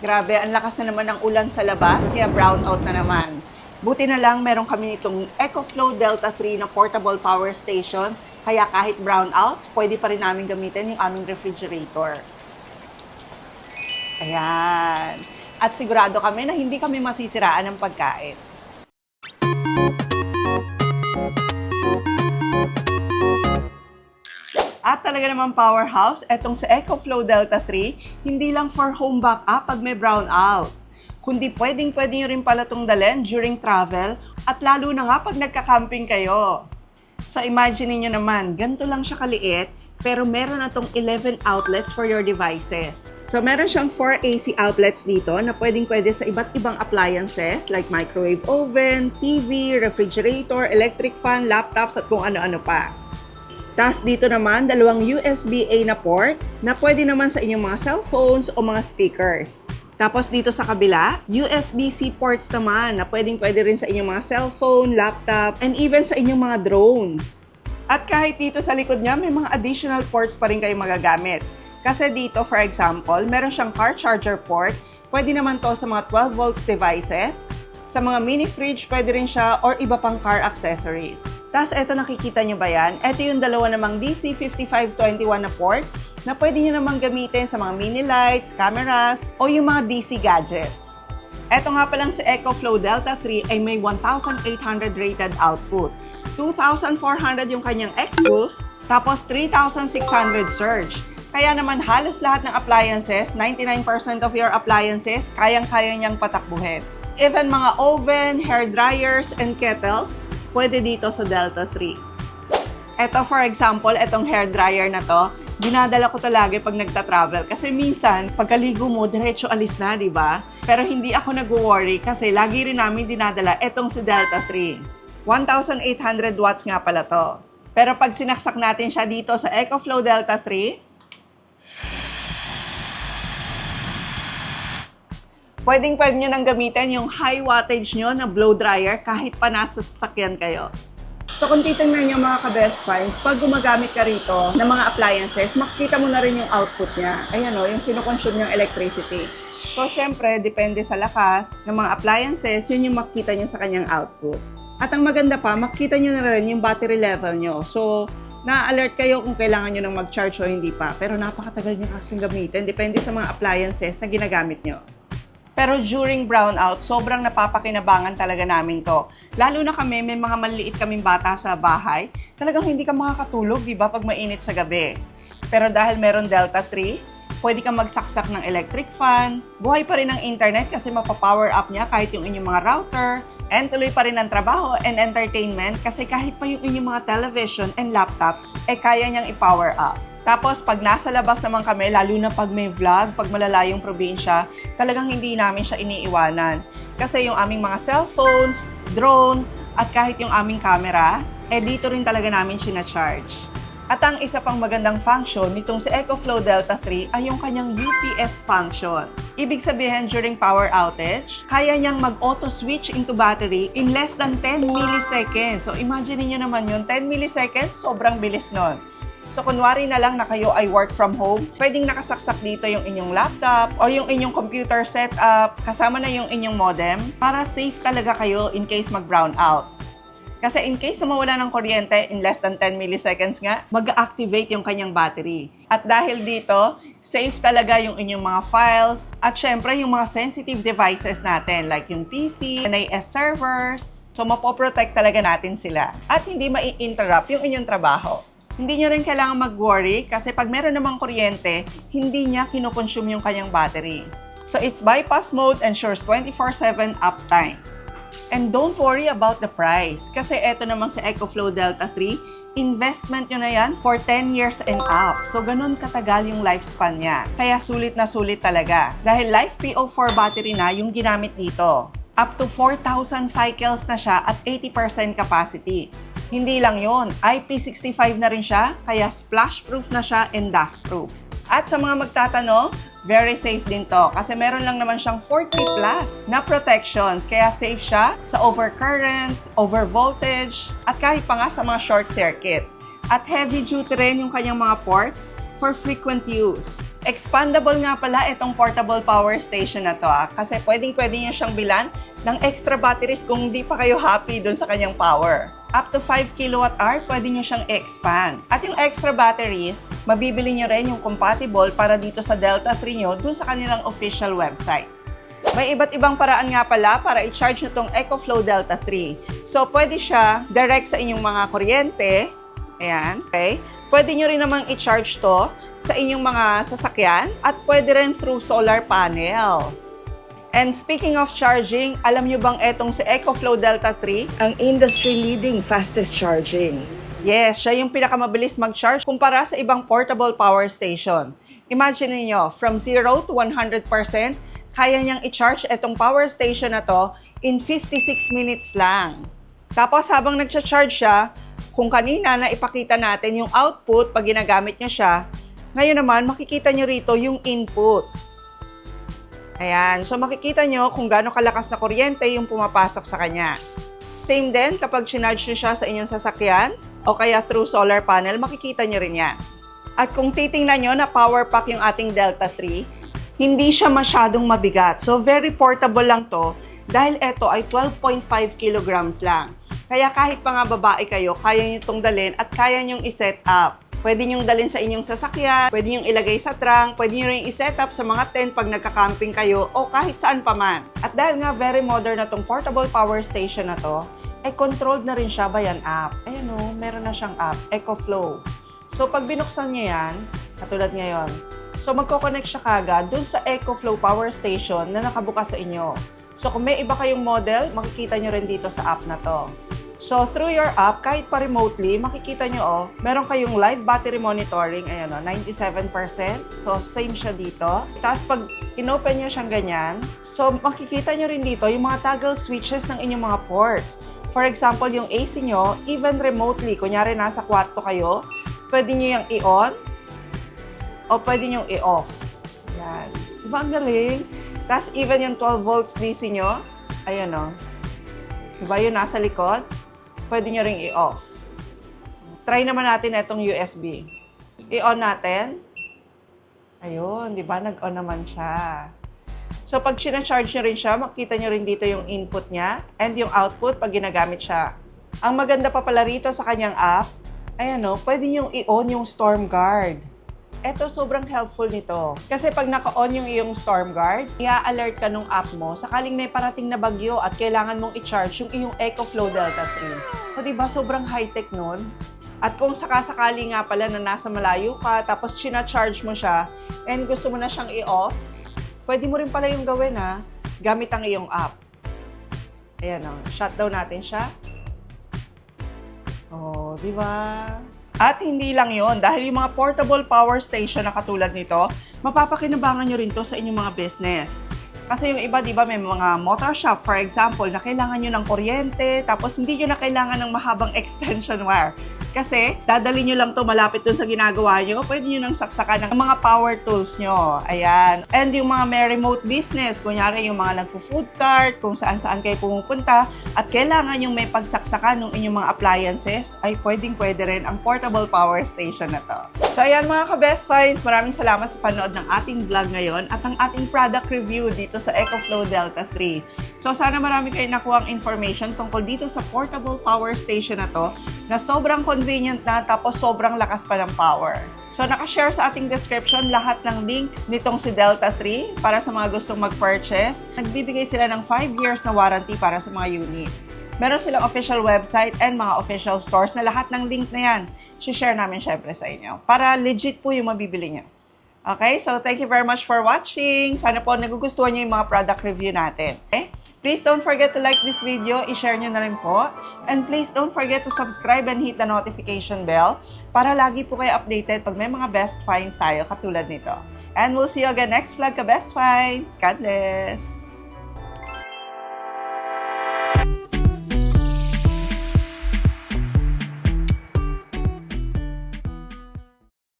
Grabe, ang lakas na naman ng ulan sa labas, kaya brownout na naman. Buti na lang meron kami nitong EcoFlow Delta 3 na portable power station, kaya kahit brownout, pwede pa rin namin gamitin yung aming refrigerator. Ayan. At sigurado kami na hindi kami masisiraan ng pagkain. At talaga naman powerhouse, etong sa EcoFlow Delta 3, hindi lang for home backup pag may brownout, kundi pwedeng-pwede nyo rin pala itong dalhin during travel at lalo na nga pag nagka-camping kayo. So imagine niyo naman, ganito lang siya kaliit, pero meron na itong 11 outlets for your devices. So meron siyang 4 AC outlets dito na pwedeng-pwede sa iba't ibang appliances like microwave oven, TV, refrigerator, electric fan, laptops at kung ano-ano pa. Tapos dito naman, dalawang USB-A na port na pwede naman sa inyong mga cellphones o mga speakers. Tapos dito sa kabila, USB-C ports naman na pwedeng-pwede rin sa inyong mga cellphone, laptop, and even sa inyong mga drones. At kahit dito sa likod niya, may mga additional ports pa rin kayo magagamit. Kasi dito, for example, meron siyang car charger port. Pwede naman to sa mga 12 volts devices. Sa mga mini fridge, pwede rin siya or iba pang car accessories. Tapos eto, nakikita nyo ba yan? Ito yung dalawa namang DC5521 na port na pwede nyo namang gamitin sa mga mini lights, cameras, o yung mga DC gadgets. Eto nga palang si EcoFlow Delta 3 ay may 1,800 rated output. 2,400 yung kanyang X-Boost, tapos 3,600 surge. Kaya naman halos lahat ng appliances, 99% of your appliances, kayang-kaya niyang patakbuhin. Even mga oven, hair dryers, and kettles, pwede dito sa Delta 3. Ito, for example, itong hair dryer na to, dinadala ko talaga pag nagta-travel. Kasi minsan, pagkaligo mo, diretso alis na, di ba? Pero hindi ako nag-worry kasi lagi rin namin dinadala itong si Delta 3. 1,800 watts nga pala to. Pero pag sinaksak natin siya dito sa EcoFlow Delta 3, pwedeng-pwede nyo nang gamitin yung high wattage nyo na blow dryer kahit pa nasa sasakyan kayo. So kung titignan nyo mga ka-best finds, pag gumagamit ka rito ng mga appliances, makikita mo na rin yung output niya. Ayan o, yung kinukonsume yung electricity. So syempre, depende sa lakas ng mga appliances, yun yung makikita nyo sa kanyang output. At ang maganda pa, makikita nyo na rin yung battery level nyo. So, na-alert kayo kung kailangan nyo nang mag-charge o hindi pa. Pero napakatagal nyo kasing gamitin, depende sa mga appliances na ginagamit nyo. Pero during brownout, sobrang napapakinabangan talaga namin to. Lalo na kami, may mga maliit kaming bata sa bahay, talagang hindi ka makakatulog, di ba, pag mainit sa gabi. Pero dahil meron Delta 3, pwede kang magsaksak ng electric fan, buhay pa rin ang internet kasi mapapower up niya kahit yung inyong mga router, and tuloy pa rin ang trabaho and entertainment kasi kahit pa yung inyong mga television and laptop, kaya niyang i-power up. Tapos, pag nasa labas naman kami, lalo na pag may vlog, pag malalayong probinsya, talagang hindi namin siya iniiwanan. Kasi yung aming mga cellphones, drone, at kahit yung aming camera, dito rin talaga namin sinacharge. At ang isa pang magandang function nitong si EcoFlow Delta 3 ay yung kanyang UPS function. Ibig sabihin, during power outage, kaya niyang mag-auto switch into battery in less than 10 milliseconds. So, imagine niyo naman yun, 10 milliseconds, sobrang bilis nun. So, kunwari na lang na kayo ay work from home, pwedeng nakasaksak dito yung inyong laptop o yung inyong computer setup, kasama na yung inyong modem, para safe talaga kayo in case mag-brown out. Kasi in case na mawala ng kuryente, in less than 10 milliseconds nga, mag-activate yung kanyang battery. At dahil dito, safe talaga yung inyong mga files, at syempre yung mga sensitive devices natin, like yung PC, NAS servers. So, mapoprotect talaga natin sila. At hindi mai-interrupt yung inyong trabaho. Hindi nyo rin kailangan mag-worry kasi pag meron namang kuryente, hindi niya kinukonsume yung kanyang battery. So, its bypass mode ensures 24/7 uptime. And don't worry about the price kasi eto namang sa EcoFlow Delta 3, investment nyo na yan for 10 years and up. So, ganun katagal yung lifespan niya. Kaya sulit na sulit talaga. Dahil LiFePO4 battery na yung ginamit dito. Up to 4,000 cycles na siya at 80% capacity. Hindi lang yon, IP65 na rin siya, kaya splash-proof na siya and dust-proof. At sa mga magtatanong, very safe din to kasi meron lang naman siyang 40 plus na protections, kaya safe siya sa overcurrent, overvoltage, at kahit pa nga sa mga short circuit. At heavy duty rin yung kanyang mga ports, for frequent use. Expandable nga pala itong portable power station na to kasi pwedeng-pwede nyo siyang bilan ng extra batteries kung hindi pa kayo happy dun sa kanyang power. Up to 5 kWh, pwede nyo siyang expand. At yung extra batteries, mabibili nyo rin yung compatible para dito sa Delta 3 nyo dun sa kanilang official website. May iba't ibang paraan nga pala para i-charge nyo tong EcoFlow Delta 3. So, pwede siya direct sa inyong mga kuryente. Ayan, okay? Pwede nyo rin namang i-charge to sa inyong mga sasakyan at pwede rin through solar panel. And speaking of charging, alam nyo bang etong si EcoFlow Delta 3? Ang industry-leading fastest charging. Yes, siya yung pinakamabilis mag-charge kumpara sa ibang portable power station. Imagine niyo, from 0 to 100%, kaya niyang i-charge etong power station na to in 56 minutes lang. Tapos habang nag-charge siya, kung kanina na ipakita natin yung output pag ginagamit niya siya, ngayon naman makikita niyo rito yung input. Ayan, so makikita niyo kung gaano kalakas na kuryente yung pumapasok sa kanya. Same din kapag sinarge niyo siya sa inyong sasakyan o kaya through solar panel, makikita niyo rin yan. At kung titingnan niyo na power pack yung ating Delta 3, hindi siya masyadong mabigat. So very portable lang to dahil ito ay 12.5 kilograms lang. Kaya kahit pa nga babae kayo, kaya nyo itong dalhin at kaya nyong i-set up. Pwede nyong dalhin sa inyong sasakyan, pwede nyong ilagay sa trunk, pwede nyo rin i-set up sa mga tent pag nagka-camping kayo o kahit saan pa man. At dahil nga very modern na tong portable power station na to, ay controlled na rin siya by an app. Ayan o, meron na siyang app, EcoFlow. So pag binuksan niya yan, katulad ngayon, so magko-connect siya kagad dun sa EcoFlow power station na nakabukas sa inyo. So kung may iba kayong model, makikita nyo rin dito sa app na to. So, through your app, kahit pa remotely, makikita nyo, meron kayong live battery monitoring, ayan 97%. So, same siya dito. Tapos, pag inopen nyo siyang ganyan, so, makikita nyo rin dito yung mga toggle switches ng inyong mga ports. For example, yung AC nyo, even remotely, kunyari nasa kwarto kayo, pwede nyo yung i-on, o pwede nyo i-off. Yan. Diba ang galing? Tapos, even yung 12 volts DC nyo, ayan diba yung nasa likod? Pwede nyo ring i-off. Try naman natin itong USB. I-on natin. Ayun, di ba? Nag-on naman siya. So, pag sinacharge nyo rin siya, makita nyo rin dito yung input niya and yung output pag ginagamit siya. Ang maganda pa pala rito sa kanyang app, ayan pwede nyo i-on yung Storm Guard. Ito, sobrang helpful nito. Kasi pag naka-on yung iyong Storm Guard, i-alert ka nung app mo sakaling may parating na bagyo at kailangan mong i-charge yung iyong EcoFlow Delta 3. So, diba, sobrang high-tech nun? At kung sakasakali nga pala na nasa malayo ka, tapos china-charge mo siya, and gusto mo na siyang i-off, pwede mo rin pala yung gawin gamit ang iyong app. Ayan shutdown natin siya. Oh, diba? At hindi lang yon, dahil yung mga portable power station na katulad nito, mapapakinabangan nyo rin to sa inyong mga business. Kasi yung iba, di ba, may mga motor shop, for example, na kailangan nyo ng kuryente, tapos hindi nyo na kailangan ng mahabang extension wire. Kasi, dadali nyo lang to malapit dun sa ginagawa nyo, pwede nyo nang saksakan ng mga power tools nyo. Ayan. And yung mga may remote business, kunyari yung mga nagpo-food cart, kung saan-saan kayo pumupunta, at kailangan yung may pagsaksakan ng inyong mga appliances, ay pwedeng-pwede rin ang portable power station na to. So, ayan mga ka-Best Finds, maraming salamat sa panood ng ating vlog ngayon at ang ating product review dito sa EcoFlow Delta 3. So, sana marami kayong nakuha ang information tungkol dito sa portable power station na to, na sobrang convenient na tapos sobrang lakas pa ng power. So, nakashare sa ating description lahat ng link nitong si Delta 3 para sa mga gustong mag-purchase. Nagbibigay sila ng 5 years na warranty para sa mga units. Meron silang official website and mga official stores na lahat ng link na yan, share namin syempre sa inyo para legit po yung mabibili nyo. Okay, so thank you very much for watching. Sana po nagugustuhan nyo yung mga product review natin. Okay? Please don't forget to like this video, i-share nyo na rin po. And please don't forget to subscribe and hit the notification bell para lagi po kayo updated pag may mga best finds tayo katulad nito. And we'll see you again next vlog ka Best Finds. God bless!